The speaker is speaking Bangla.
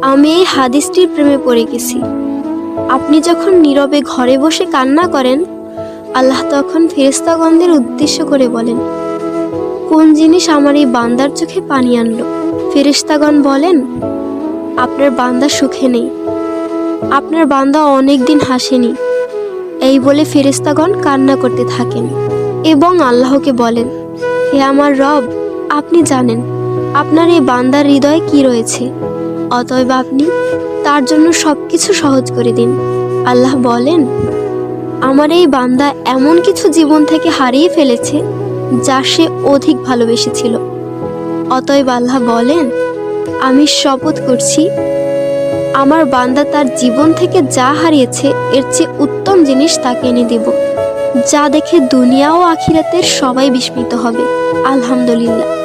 আমি এই হাদিসটির প্রেমে পড়ে গেছি। আপনি যখন নীরবে ঘরে বসে কান্না করেন, আল্লাহ তখন ফেরেশতাগণদের উদ্দেশ্য করে বলেন, কোন জিনিস আমার এই বান্দার চোখে পানি আনলো? ফেরেশতাগণ বলেন, আপনার বান্দা সুখে নেই, আপনার বান্দা অনেক দিন হাসেনি। এই বলে ফেরেশতাগণ কান্না করতে থাকেন এবং আল্লাহকে বলেন, হে আমার রব, আপনি জানেন আপনার এই বান্দার হৃদয়ে কি রয়েছে, অতএব আপনি তার জন্য সবকিছু সহজ করে দিন। আল্লাহ বলেন, আমার এই বান্দা এমন কিছু জীবন থেকে হারিয়ে ফেলেছে যা সে অধিক ভালোবেসেছিল। অতএব আল্লাহ বলেন, আমি শপথ করছি, আমার বান্দা তার জীবন থেকে যা হারিয়েছে এর চেয়ে উত্তম জিনিস তাকে এনে দেব, যা দেখে দুনিয়া ও আখিরাতের সবাই বিস্মিত হবে। আলহামদুলিল্লাহ।